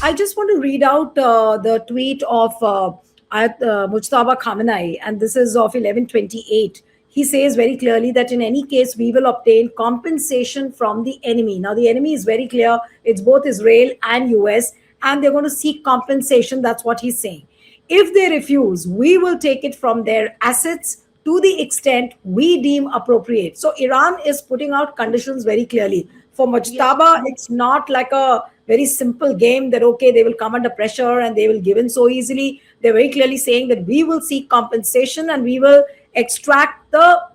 I just want to read out the tweet of Mujtaba Khamenei, and this is of 11/28. He says very clearly that in any case, we will obtain compensation from the enemy. Now, the enemy is very clear. It's both Israel and US, and they're going to seek compensation. That's what he's saying. If they refuse, we will take it from their assets to the extent we deem appropriate. So Iran is putting out conditions very clearly. For Yes. Mujtaba, it's not like a very simple game that, okay, they will come under pressure and they will give in so easily. They're very clearly saying that we will seek compensation and we will extract the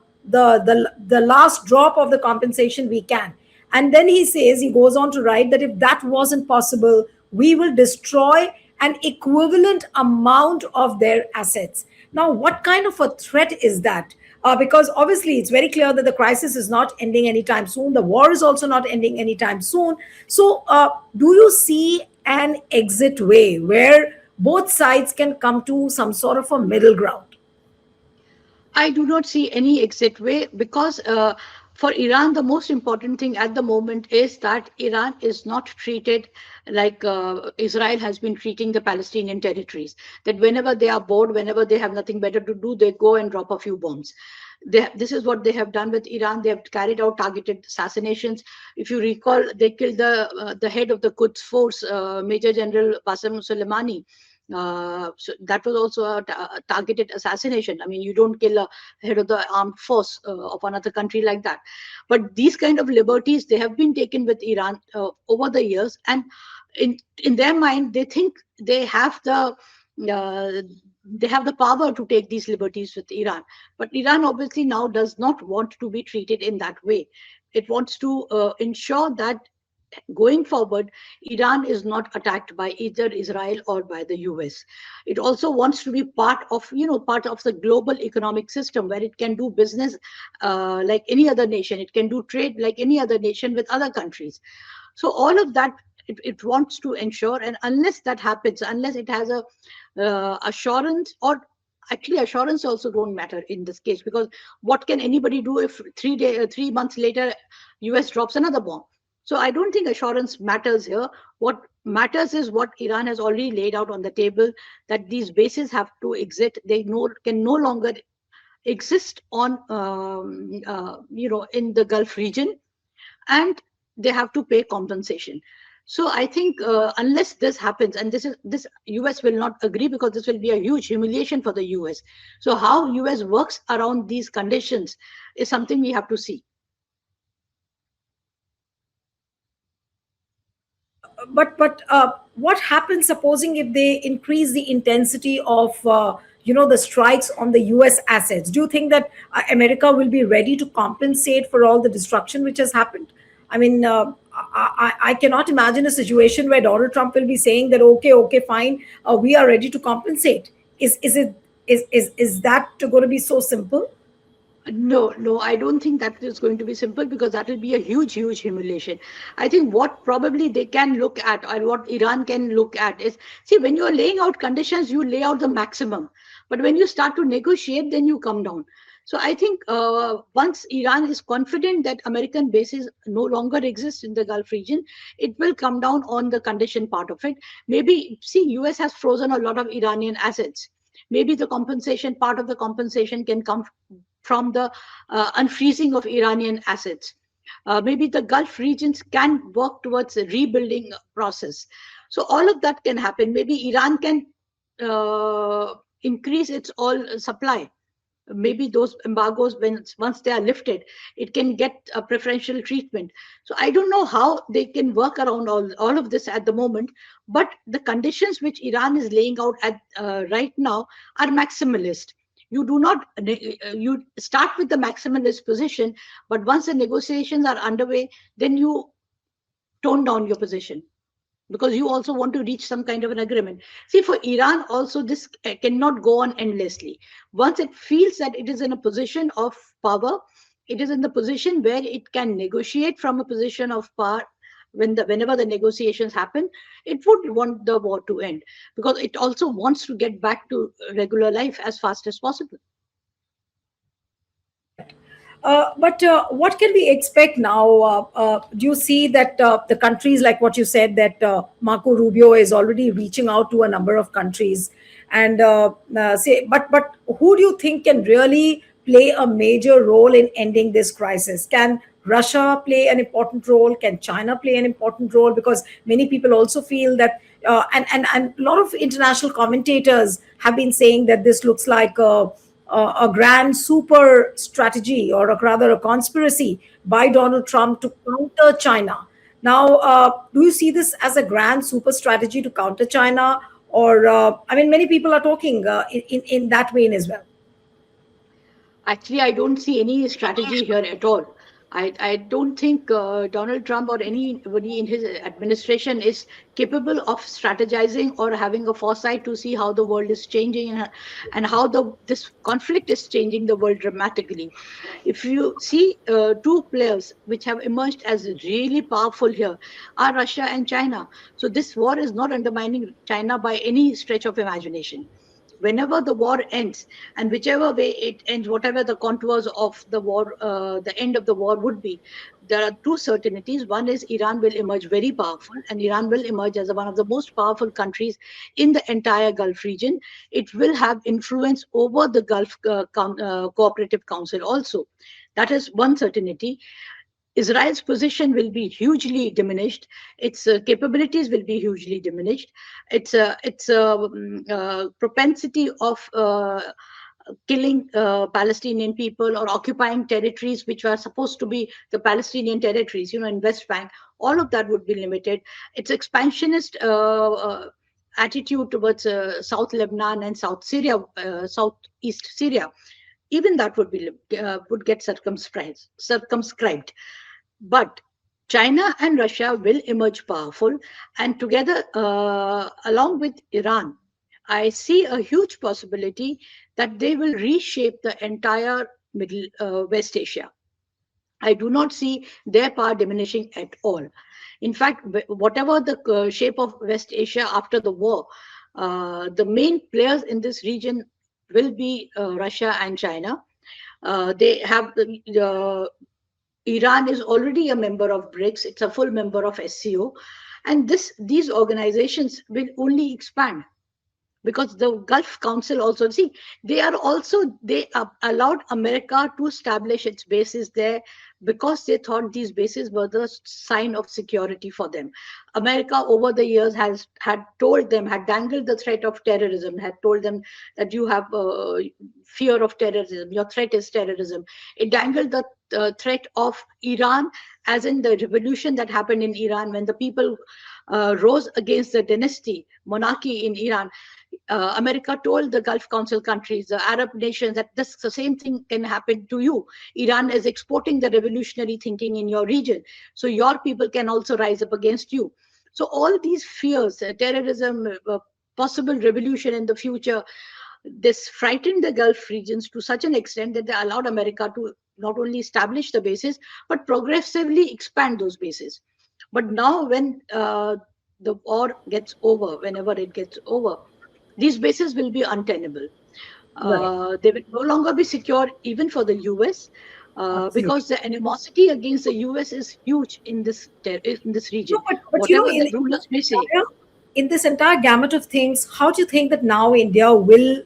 last drop of the compensation we can. And then he says, he goes on to write that if that wasn't possible, we will destroy an equivalent amount of their assets. Now, what kind of a threat is that? Because obviously it's very clear that the crisis is not ending anytime soon. The war is also not ending anytime soon. So, do you see an exit way where both sides can come to some sort of a middle ground? I do not see any exit way because for Iran, the most important thing at the moment is that Iran is not treated like Israel has been treating the Palestinian territories. That whenever they are bored, whenever they have nothing better to do, they go and drop a few bombs. This is what they have done with Iran. They have carried out targeted assassinations. If you recall, they killed the head of the Quds force, Major General Qasem Soleimani. So that was also a targeted assassination. I mean, you don't kill a head of the armed force of another country like that. But these kind of liberties, they have been taken with Iran over the years, and in their mind, they think uh, they have the power to take these liberties with Iran. But Iran obviously now does not want to be treated in that way. It wants to ensure that going forward, Iran is not attacked by either Israel or by the US. It also wants to be part of the global economic system where it can do business like any other nation. It can do trade like any other nation with other countries. So all of that it wants to ensure, and unless that happens, unless it has a assurance, or actually assurance also don't matter in this case, because what can anybody do if 3 months later US drops another bomb? So I don't think assurance matters here. What matters is what Iran has already laid out on the table, that these bases have to exit. They can no longer exist on in the Gulf region, and they have to pay compensation. So I think unless this happens, and this US will not agree, because this will be a huge humiliation for the US. So how US works around these conditions is something we have to see. But what happens supposing if they increase the intensity of the strikes on the US assets? Do you think that America will be ready to compensate for all the destruction which has happened? I mean, I cannot imagine a situation where Donald Trump will be saying that, okay, okay, fine, we are ready to compensate. Is that going to be so simple? No, no, I don't think that is going to be simple, because that will be a huge, huge humiliation. I think what probably they can look at, or what Iran can look at, is, see, when you're laying out conditions, you lay out the maximum. But when you start to negotiate, then you come down. So I think once Iran is confident that American bases no longer exist in the Gulf region, it will come down on the condition part of it. Maybe, see, US has frozen a lot of Iranian assets. Maybe the compensation, part of the compensation can come from the unfreezing of Iranian assets. Maybe the Gulf regions can work towards a rebuilding process. So all of that can happen. Maybe Iran can increase its oil supply. Maybe those embargoes, once they are lifted, it can get a preferential treatment. So I don't know how they can work around all of this at the moment, but the conditions which Iran is laying out at right now are maximalist. You do not you start with the maximalist position, but once the negotiations are underway, then you tone down your position, because you also want to reach some kind of an agreement. See, for Iran also, this cannot go on endlessly. Once it feels that it is in a position of power, it is in the position where it can negotiate from a position of power. Whenever the negotiations happen, it would want the war to end, because it also wants to get back to regular life as fast as possible. But what can we expect now? Do you see that the countries, like what you said, that Marco Rubio is already reaching out to a number of countries, and but who do you think can really play a major role in ending this crisis? Can Russia play an important role? Can China play an important role? Because many people also feel that, and a lot of international commentators have been saying that this looks like a grand super strategy, or rather a conspiracy by Donald Trump to counter China. Now, do you see this as a grand super strategy to counter China? Or, I mean, many people are talking in that vein as well. Actually, I don't see any strategy here at all. I don't think Donald Trump or anybody in his administration is capable of strategizing or having a foresight to see how the world is changing, and how this conflict is changing the world dramatically. If you see two players which have emerged as really powerful here are Russia and China. So this war is not undermining China by any stretch of imagination. Whenever the war ends, and whichever way it ends, whatever the contours of the war, the end of the war would be, there are two certainties. One is Iran will emerge very powerful, and Iran will emerge as one of the most powerful countries in the entire Gulf region. It will have influence over the Gulf Cooperative Council also. That is one certainty. Israel's position will be hugely diminished. Its capabilities will be hugely diminished. Its propensity of killing Palestinian people or occupying territories which were supposed to be the Palestinian territories, in West Bank, all of that would be limited. Its expansionist attitude towards South Lebanon and South Syria, Southeast Syria, even that would get circumscribed. But China and Russia will emerge powerful, and together, along with Iran, I see a huge possibility that they will reshape the entire Middle West Asia. I do not see their power diminishing at all. In fact, whatever the shape of West Asia after the war, the main players in this region will be Russia and China. They have Iran is already a member of BRICS. It's a full member of SCO, and these organizations will only expand, because the Gulf Council also, see, they allowed America to establish its bases there, because they thought these bases were the sign of security for them. America over the years had dangled the threat of terrorism, had told them that you have fear of terrorism, your threat is terrorism. It dangled the threat of Iran, as in the revolution that happened in Iran when the people rose against the monarchy in Iran. America told the Gulf Council countries, the Arab nations, that the same thing can happen to you. Iran is exporting the revolutionary thinking in your region, so your people can also rise up against you. So all these fears, terrorism, possible revolution in the future, this frightened the Gulf regions to such an extent that they allowed America to not only establish the bases, but progressively expand those bases. But now, when the war gets over, whenever it gets over, these bases will be untenable. Right. They will no longer be secure even for the US, Absolutely. because the animosity against the US is huge in this No, region. but Whatever in the rulers may say. in this entire gamut of things, how do you think that now India will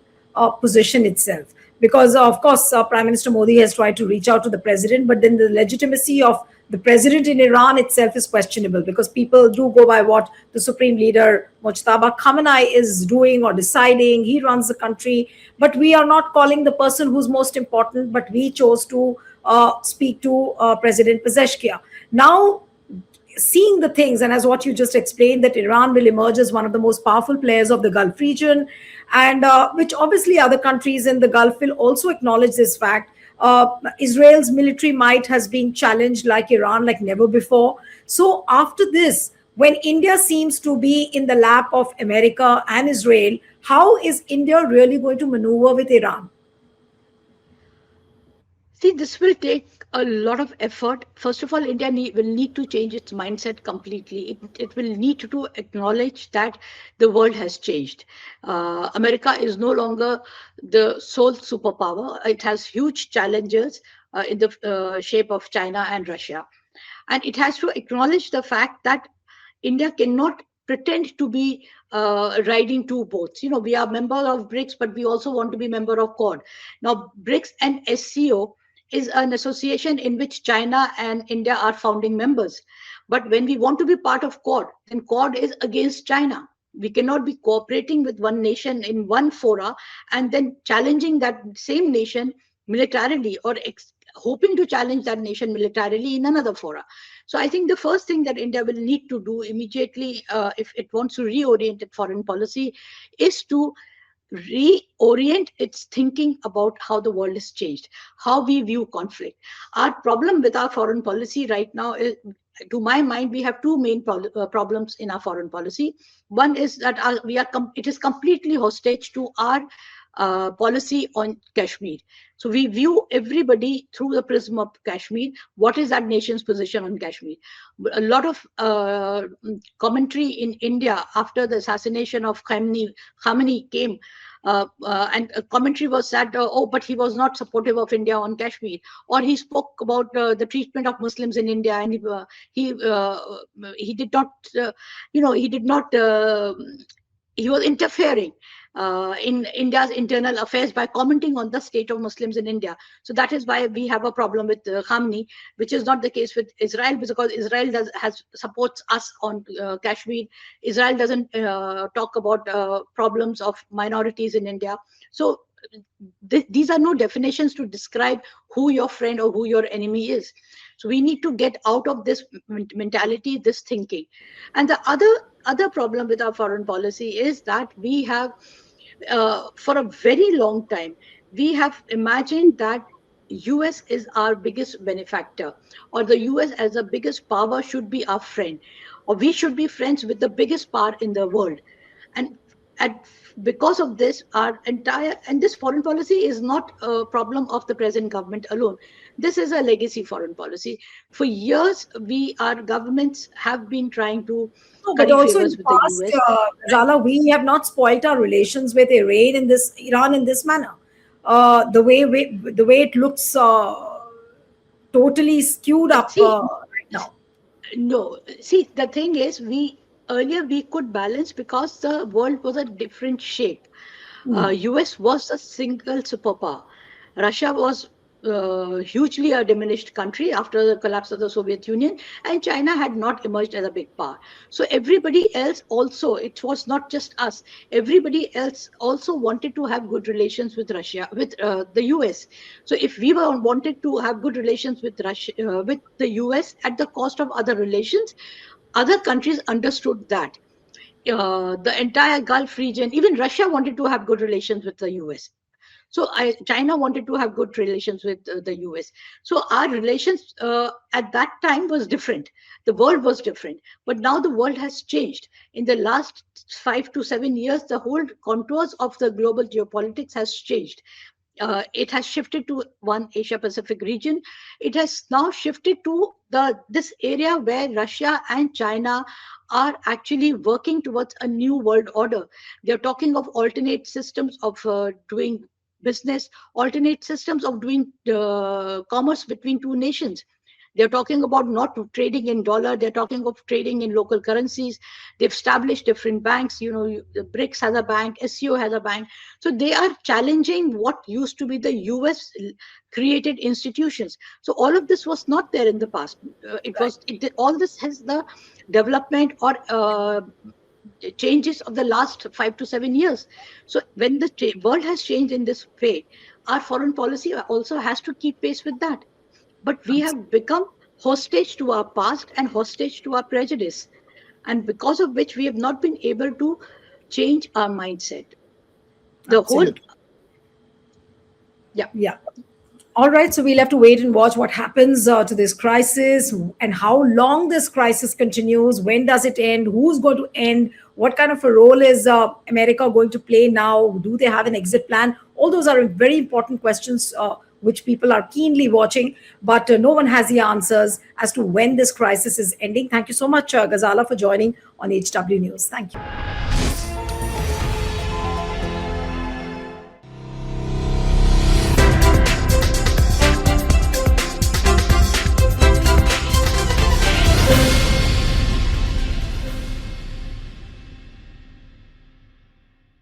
position itself? Because, of course, Prime Minister Modi has tried to reach out to the president, but then the legitimacy of the president in Iran itself is questionable, because people do go by what the supreme leader Mojtaba Khamenei is doing or deciding. He runs the country, but we are not calling the person who's most important. But we chose to speak to President Pezeshkian. Now, seeing the things, and as what you just explained, that Iran will emerge as one of the most powerful players of the Gulf region, and which obviously other countries in the Gulf will also acknowledge this fact. Israel's military might has been challenged like Iran, like never before. So after this, when India seems to be in the lap of America and Israel, how is India really going to maneuver with Iran? See, this will take a lot of effort. First of all, India will need to change its mindset completely. It will need to acknowledge that the world has changed. America is no longer the sole superpower. It has huge challenges. in the shape of China and Russia. And it has to acknowledge the fact that India cannot pretend to be riding two boats. We are member of BRICS, but we also want to be member of Quad. Now, BRICS and SCO is an association in which China and India are founding members. But when we want to be part of Quad, then Quad is against China. We cannot be cooperating with one nation in one fora and then challenging that same nation militarily, or hoping to challenge that nation militarily in another fora. So I think the first thing that India will need to do immediately, if it wants to reorient its foreign policy, is to reorient its thinking about how the world has changed, how we view conflict. Our problem with our foreign policy right now is, to my mind, we have two main problems in our foreign policy. One is that it is completely hostage to our policy on Kashmir. So we view everybody through the prism of Kashmir. What is that nation's position on Kashmir? A lot of commentary in India after the assassination of Khamenei came, and a commentary was that, oh, but he was not supportive of India on Kashmir, or he spoke about the treatment of Muslims in India, and he did not, he did not. He was interfering in India's internal affairs by commenting on the state of Muslims in India. So that is why we have a problem with Khamenei, which is not the case with Israel, because Israel supports us on Kashmir. Israel doesn't talk about problems of minorities in India. So these are no definitions to describe who your friend or who your enemy is. So we need to get out of this mentality, this thinking. And the other problem with our foreign policy is that we have, for a very long time, we have imagined that US is our biggest benefactor, or the US as the biggest power should be our friend, or we should be friends with the biggest power in the world. And because of this, this foreign policy is not a problem of the present government alone. This is a legacy foreign policy. For years, our governments have been trying to No, but curry also in favors the with the past, US. Zala, we have not spoilt our relations with Iran in this manner. The way it looks totally skewed up See, right now. no, see, the thing is, earlier we could balance because the world was a different shape. US was a single superpower. Russia was hugely a diminished country after the collapse of the Soviet Union, and China had not emerged as a big power. So everybody else also, it was not just us, everybody else also wanted to have good relations with Russia, with the US. So if we wanted to have good relations with Russia, with the US at the cost of other relations, other countries understood that. The entire Gulf region, even Russia wanted to have good relations with the US. So China wanted to have good relations with the US. So our relations at that time was different. The world was different. But now the world has changed. In the last 5 to 7 years, the whole contours of the global geopolitics has changed. It has shifted to one Asia Pacific region. It has now shifted to this area where Russia and China are actually working towards a new world order. They're talking of alternate systems of doing business, alternate systems of doing commerce between two nations. They're talking about not trading in dollar. They're talking of trading in local currencies. They've established different banks. The BRICS has a bank, SCO has a bank. So they are challenging what used to be the US created institutions. So all of this was not there in the past. All this has the development or changes of the last 5 to 7 years. So when the world has changed in this way, our foreign policy also has to keep pace with that. But we have become hostage to our past and hostage to our prejudice, and because of which we have not been able to change our mindset. The whole, Absolutely. yeah. Yeah. All right, so we'll have to wait and watch what happens to this crisis and how long this crisis continues. When does it end? Who's going to end? What kind of a role is America going to play now? Do they have an exit plan? All those are very important questions which people are keenly watching, but no one has the answers as to when this crisis is ending. Thank you so much, Ghazala, for joining on HW News. Thank you.